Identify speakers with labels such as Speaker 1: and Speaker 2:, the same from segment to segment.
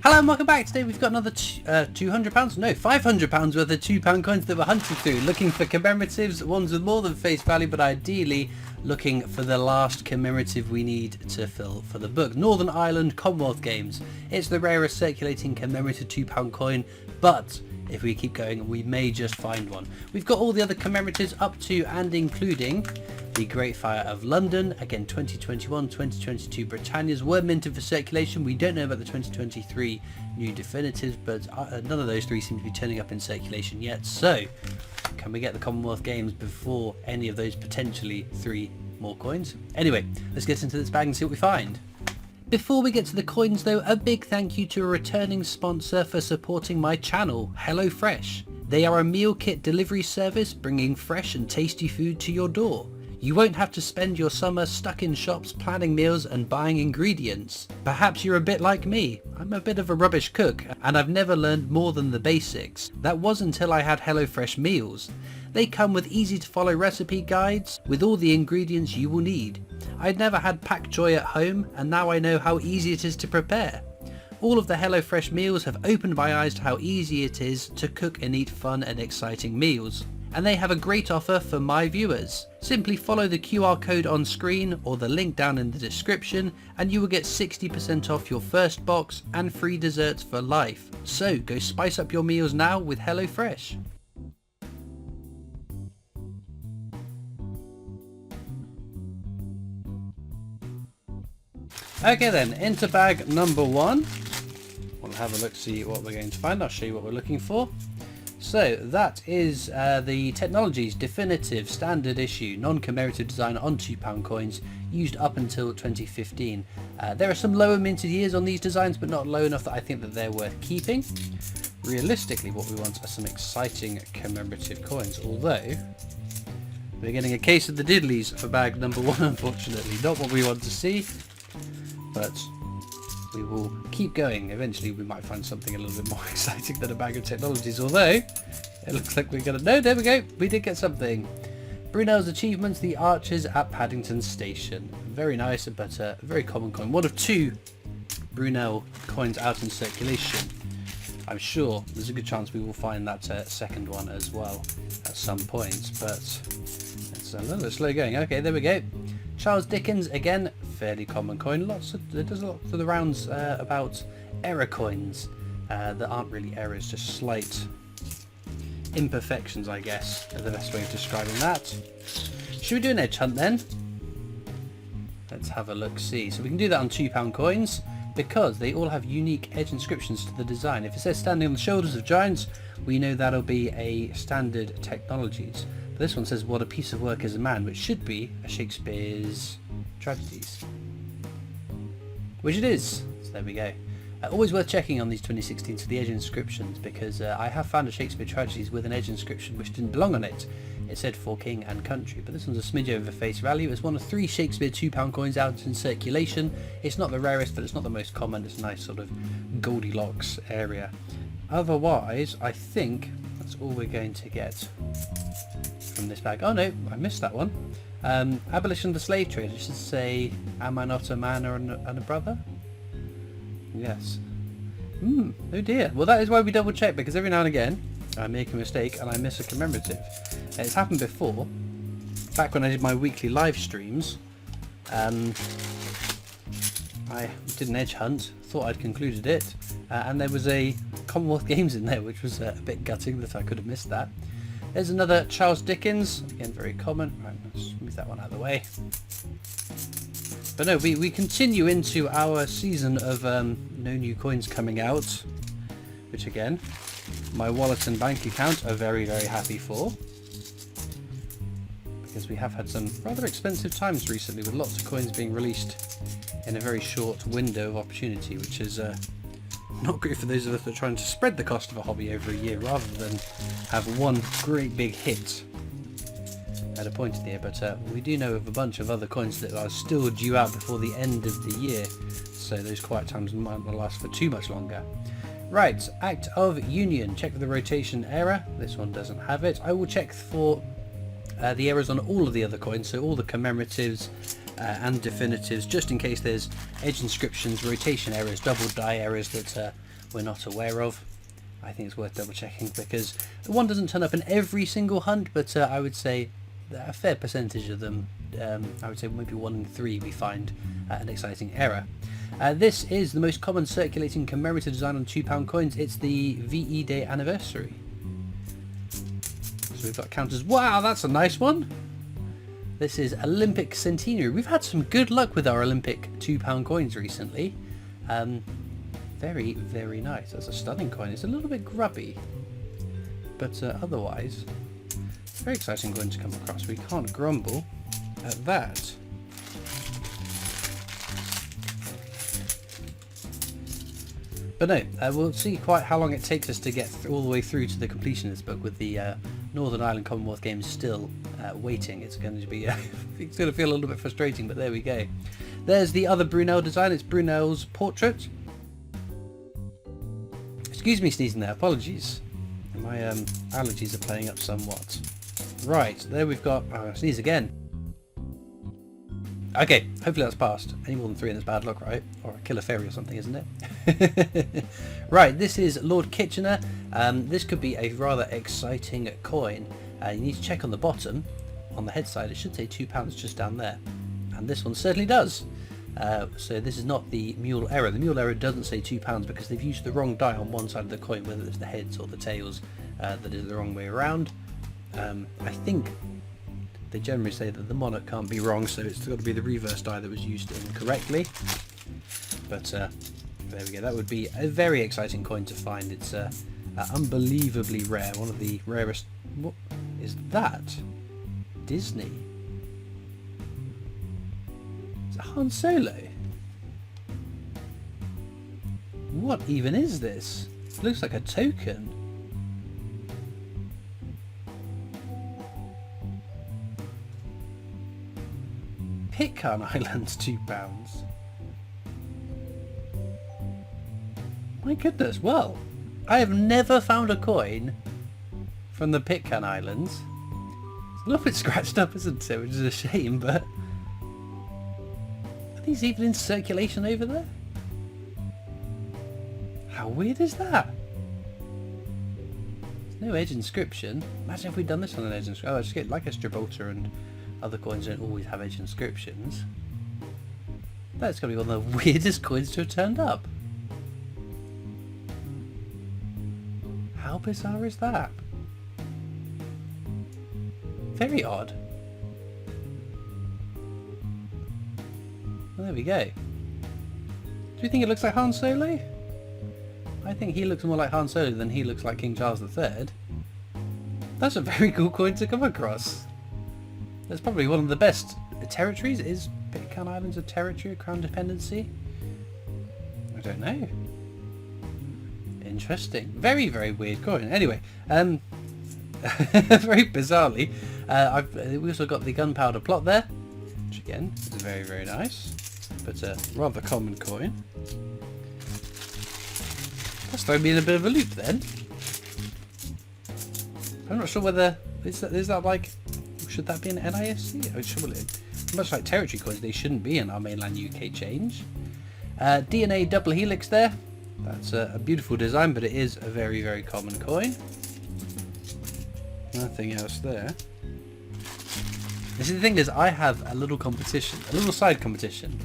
Speaker 1: Hello and welcome back. Today we've got another £200, no, £500 worth of £2 coins that we're hunting through, looking for commemoratives, ones with more than face value, but ideally looking for the last commemorative we need to fill for the book. Northern Ireland Commonwealth Games. It's the rarest circulating commemorative £2 coin, but if we keep going we may just find one. We've got all the other commemoratives up to and including the Great Fire of London, again 2021, 2022 Britannias were minted for circulation. We don't know about the 2023 new definitives, but none of those three seem to be turning up in circulation yet. So can we get the Commonwealth Games before any of those potentially three more coins? Anyway, let's get into this bag and see what we find. Before we get to the coins though, a big thank you to a returning sponsor for supporting my channel, HelloFresh. They are a meal kit delivery service bringing fresh and tasty food to your door. You won't have to spend your summer stuck in shops planning meals and buying ingredients. Perhaps you're a bit like me. I'm a bit of a rubbish cook and I've never learned more than the basics. That was until I had HelloFresh meals. They come with easy to follow recipe guides with all the ingredients you will need. I'd never had pak choy at home and now I know how easy it is to prepare. All of the HelloFresh meals have opened my eyes to how easy it is to cook and eat fun and exciting meals. And they have a great offer for my viewers. Simply follow the QR code on screen or the link down in the description and you will get 60% off your first box and free desserts for life. So go spice up your meals now with HelloFresh. Okay then, into bag number one. We'll have a look, see what we're going to find. I'll show you what we're looking for. So that is the Technologies Definitive Standard Issue Non-Commemorative Design on £2 coins used up until 2015. There are some lower minted years on these designs, but not low enough that I think that they're worth keeping. Realistically, what we want are some exciting commemorative coins, although we're getting a case of the diddlies for bag number one, unfortunately. Not what we want to see, but we will keep going. Eventually we might find something a little bit more exciting than a bag of Technologies, although it looks like we're gonna... No, there we go, we did get something. Brunel's Achievements, the Archers at Paddington Station. Very nice, but a very common coin. One of two Brunel coins out in circulation. I'm sure there's a good chance we will find that second one as well at some point, but it's a little bit slow going. Okay, there we go. Charles Dickens, again, fairly common coin. It does a lot for the rounds about error coins that aren't really errors, just slight imperfections, I guess, are the best way of describing that. Should we do an edge hunt then? Let's have a look, see. So we can do that on £2 coins because they all have unique edge inscriptions to the design. If it says standing on the shoulders of giants, we know that'll be a standard Technologies. But this one says what a piece of work is a man, which should be a Shakespeare's tragedies. Which it is. So there we go. Always worth checking on these 2016 to the edge inscriptions because I have found a Shakespeare tragedies with an edge inscription which didn't belong on it. It said for king and country, but this one's a smidge over face value. It's one of three Shakespeare £2 coins out in circulation. It's not the rarest, but it's not the most common. It's a nice sort of Goldilocks area. Otherwise, I think that's all we're going to get from this bag. Oh no, I missed that one. Abolition of the slave trade. It should say, am I not a man and a brother? Yes. Oh dear. Well, that is why we double check, because every now and again I make a mistake and I miss a commemorative. It's happened before, back when I did my weekly live streams. I did an edge hunt, thought I'd concluded it, and there was a Commonwealth Games in there, which was a bit gutting that I could have missed that. There's another Charles Dickens, again very common. Right, let's move that one out of the way. But no, we continue into our season of no new coins coming out, which again, my wallet and bank account are very, very happy for. Because we have had some rather expensive times recently with lots of coins being released in a very short window of opportunity, which is not great for those of us that are trying to spread the cost of a hobby over a year rather than have one great big hit at a point in the year. But we do know of a bunch of other coins that are still due out before the end of the year, so those quiet times might not last for too much longer. Right, Act of Union. Check for the rotation error. This one doesn't have it. I will check for the errors on all of the other coins, so all the commemoratives and definitives, just in case there's edge inscriptions, rotation errors, double die errors that we're not aware of. I think it's worth double checking because the one doesn't turn up in every single hunt, but I would say a fair percentage of them, I would say maybe 1 in 3 we find an exciting error. This is the most common circulating commemorative design on £2 coins. It's the VE Day anniversary. So we've got counters. Wow, that's a nice one. This is Olympic Centenary. We've had some good luck with our Olympic £2 coins recently. Very, very nice. That's a stunning coin. It's a little bit grubby, but otherwise, very exciting coin to come across. We can't grumble at that. But no, we'll see quite how long it takes us to get all the way through to the completion of this book with the Northern Ireland Commonwealth Games still waiting. It's going to be it's going to feel a little bit frustrating, but there we go. There's the other Brunel design. It's Brunel's portrait. Excuse me sneezing there, apologies. My allergies are playing up somewhat. Right, there we've got... Oh, I'll sneeze again. Okay, hopefully that's passed. Any more than 3 and it's bad luck, right? Or a killer fairy or something, isn't it? Right, this is Lord Kitchener. This could be a rather exciting coin. You need to check on the bottom. On the head side, it should say £2 just down there. And this one certainly does. So this is not the mule error. The mule error doesn't say £2 because they've used the wrong die on one side of the coin, whether it's the heads or the tails that is the wrong way around. I think they generally say that the monarch can't be wrong, so it's got to be the reverse die that was used incorrectly. But there we go. That would be a very exciting coin to find. It's unbelievably rare. One of the rarest. What is that? Disney. Is it Han Solo? What even is this? It looks like a token. Pitcairn Islands, £2. My goodness, well, I have never found a coin from the Pitcairn Islands. It's a little bit scratched up, isn't it? Which is a shame, but... Are these even in circulation over there? How weird is that? There's no edge inscription. Imagine if we'd done this on an edge inscription. Oh, I just get like a Gibraltar and other coins don't always have edge inscriptions. That's going to be one of the weirdest coins to have turned up. How bizarre is that? Very odd. Well, there we go. Do you think it looks like Han Solo? I think he looks more like Han Solo than he looks like King Charles III. That's a very cool coin to come across. That's probably one of the best territories. Is Pitcairn Islands a territory, a crown dependency? I don't know. Interesting. Very, very weird coin. Anyway, very bizarrely, we also got the gunpowder plot there, which again is very, very nice, but a rather common coin. That's throwing me in a bit of a loop then. I'm not sure whether is that like, should that be an NIFC? Oh, surely, much like territory coins, they shouldn't be in our mainland UK change. DNA double helix there. That's a beautiful design, but it is a very, very common coin. Nothing else there. You see, the thing is, I have a little competition, a little side competition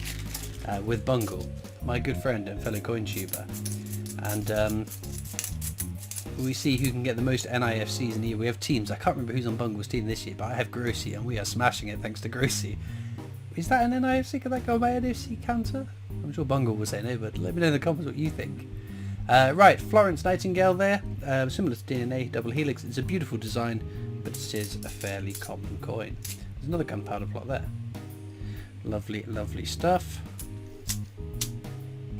Speaker 1: with Bungle, my good friend and fellow coin tuber, and we see who can get the most NIFCs in the year. We have teams. I can't remember who's on Bungle's team this year, but I have Grossi, and we are smashing it thanks to Grossi. Is that an NIFC? Could that go on my NFC counter? I'm sure Bungle will say no, but let me know in the comments what you think. Right, Florence Nightingale there, similar to DNA double helix. It's a beautiful design, but it is a fairly common coin. There's another gunpowder plot there. Lovely, lovely stuff.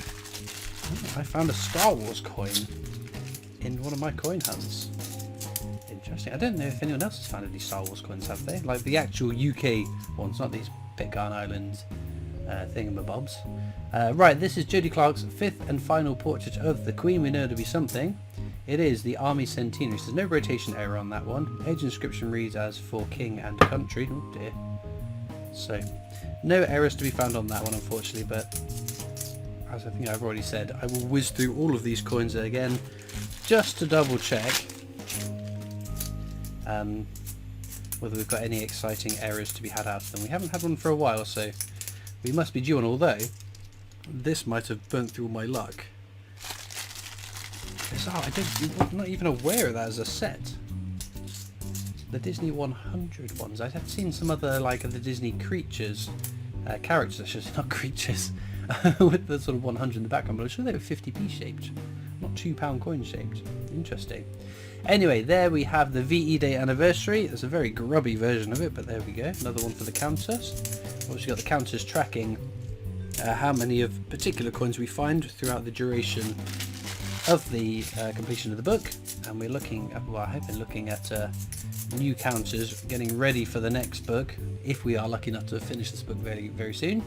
Speaker 1: Oh, I found a Star Wars coin in one of my coin hunts. Interesting. I don't know if anyone else has found any Star Wars coins, have they? Like the actual UK ones, not these Pitcairn Islands thingamabobs. Right, this is Jodie Clark's 5th and final portrait of the Queen. We know it'll be something. It is the Army Centenary. So there's no rotation error on that one. Age inscription reads as for King and Country. Oh dear. So no errors to be found on that one, unfortunately, but as I think I've already said, I will whiz through all of these coins again just to double check whether we've got any exciting errors to be had out of them. We haven't had one for a while, so we must be due on, although this might have burnt through all my luck. Bizarre, I'm not even aware of that as a set. The Disney 100 ones. I have seen some other, like the Disney creatures, characters, I should say, not creatures, with the sort of 100 in the background, but I'm sure they were 50p shaped, not £2 coin shaped. Interesting. Anyway, there we have the VE Day anniversary. There's a very grubby version of it, but there we go. Another one for the counters. Obviously got the counters tracking how many of particular coins we find throughout the duration of the completion of the book. And we're looking at, well, I have been looking at new counters, getting ready for the next book, if we are lucky enough to finish this book very, very soon.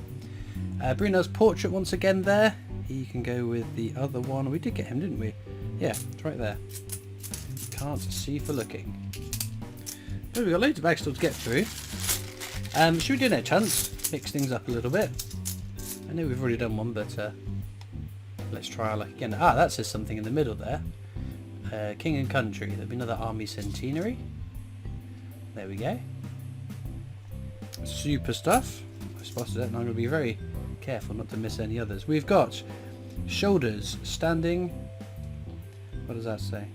Speaker 1: Bruno's portrait once again there. He can go with the other one. We did get him, didn't we? Yeah, it's right there. Can't see for looking. Oh, we've got loads of bags still to get through. Should we do another chance? Mix things up a little bit. I know we've already done one, but let's try our luck again. Ah, that says something in the middle there. King and Country. There'll be another Army Centenary. There we go. Super stuff. I spotted it, and I'm going to be very careful not to miss any others. We've got shoulders, standing. What does that say?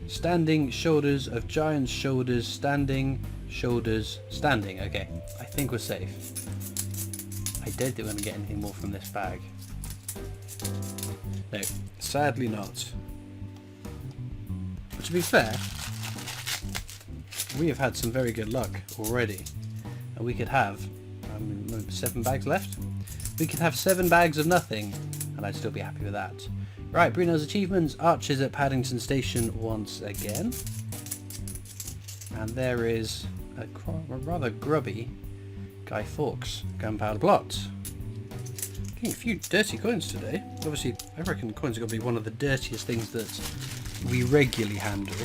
Speaker 1: Standing shoulders of giant's shoulders, standing shoulders, standing. Okay, I think we're safe. I don't think we're going to get anything more from this bag. No, sadly not. But to be fair, we have had some very good luck already. And we could have 7 bags left. We could have 7 bags of nothing, and I'd still be happy with that. Right, Bruno's achievements, archers at Paddington Station once again. And there is a rather grubby Guy Fawkes gunpowder plot. Getting a few dirty coins today. Obviously, I reckon coins are going to be one of the dirtiest things that we regularly handle.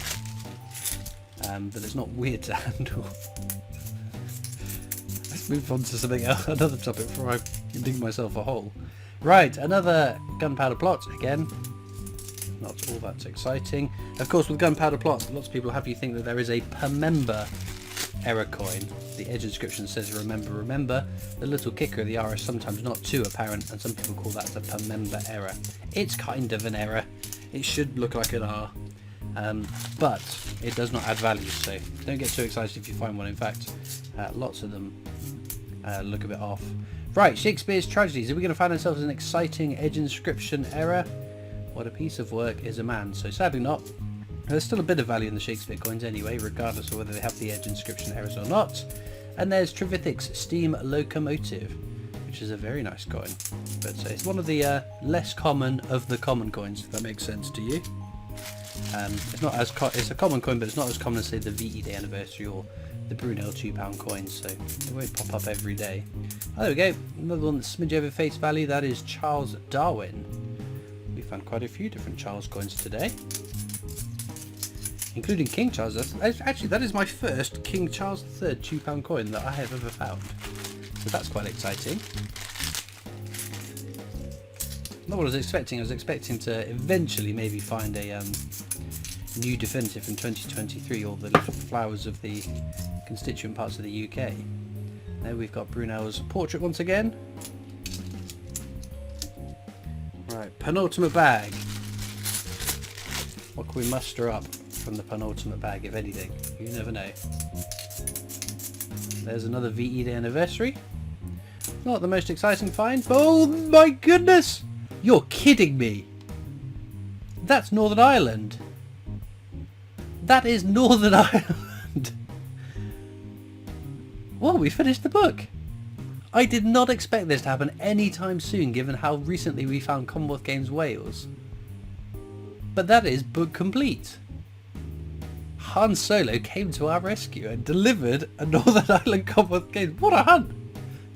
Speaker 1: But it's not weird to handle. Let's move on to something else, another topic before I dig myself a hole. Right, another gunpowder plot again. Not all that exciting. Of course, with gunpowder plots, lots of people have you think that there is a per member error coin. The edge inscription says remember, remember. The little kicker of the R is sometimes not too apparent, and some people call that the per member error. It's kind of an error. It should look like an R, but it does not add value, so don't get too excited if you find one. In fact, lots of them look a bit off. Right, Shakespeare's tragedies. Are we going to find ourselves an exciting edge inscription error? What a piece of work is a man. So sadly not. There's still a bit of value in the Shakespeare coins anyway, regardless of whether they have the edge inscription errors or not. And there's Trevithick's steam locomotive, which is a very nice coin. But it's one of the less common of the common coins, if that makes sense to you. It's not as it's a common coin, but it's not as common as, say, the VE Day anniversary or the Brunel £2 coins, so it won't pop up every day. Oh, there we go. Another one that's smidge over face value. That is Charles Darwin. We found quite a few different Charles coins today, including King Charles. Actually, that is my first King Charles III £2 coin that I have ever found. So that's quite exciting. Not what I was expecting. I was expecting to eventually maybe find a new definitive from 2023, or the little flowers of the constituent parts of the UK. There we've got Brunel's portrait once again. Right, penultimate bag. What can we muster up from the penultimate bag, if anything? You never know. There's another VE Day anniversary. Not the most exciting find. Oh my goodness! You're kidding me! That's Northern Ireland. That is Northern Ireland. Well, we finished the book. I did not expect this to happen anytime soon, given how recently we found Commonwealth Games Wales. But that is book complete. Han Solo came to our rescue and delivered a Northern Ireland Commonwealth Games. What a hunt!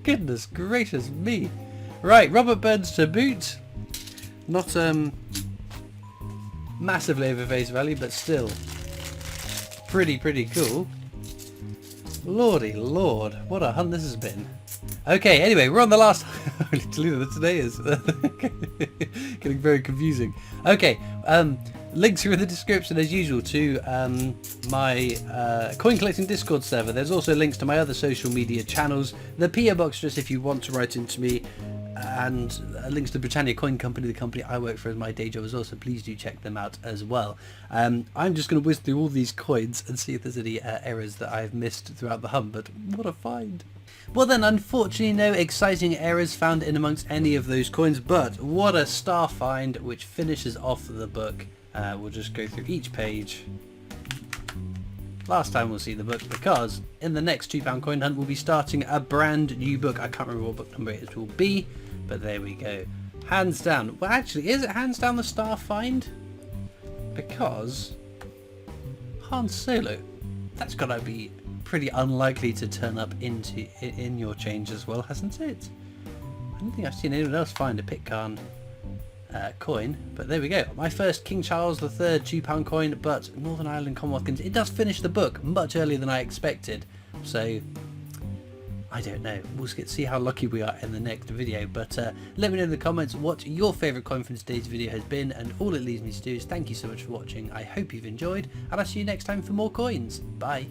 Speaker 1: Goodness gracious me. Right, Robert Burns to boot. Not massively over face value, but still pretty cool. Lordy lord, what a hunt this has been. Okay, anyway, we're on the last... Today is getting very confusing. Okay, links are in the description as usual to my coin collecting Discord server. There's also links to my other social media channels, the PO box just if you want to write into me, and links to Britannia Coin Company, the company I work for as my day job as well, so please do check them out as well. I'm just going to whiz through all these coins and see if there's any errors that I've missed throughout the hunt, but what a find. Well then, unfortunately no exciting errors found in amongst any of those coins, but what a star find which finishes off the book. We'll just go through each page. Last time we'll see the book, because in the next £2 coin hunt we'll be starting a brand new book. I can't remember what book number it will be, but there we go. Hands down. Well actually, is it hands down the star find? Because Han Solo, that's got to be pretty unlikely to turn up in your change as well, hasn't it? I don't think I've seen anyone else find a Pitcairn coin, but there we go. My first King Charles III £2 coin, but Northern Ireland Commonwealth. It does finish the book much earlier than I expected, so I don't know. We'll see how lucky we are in the next video, but let me know in the comments what your favourite coin from today's video has been, and all it leaves me to do is thank you so much for watching. I hope you've enjoyed, and I'll see you next time for more coins. Bye.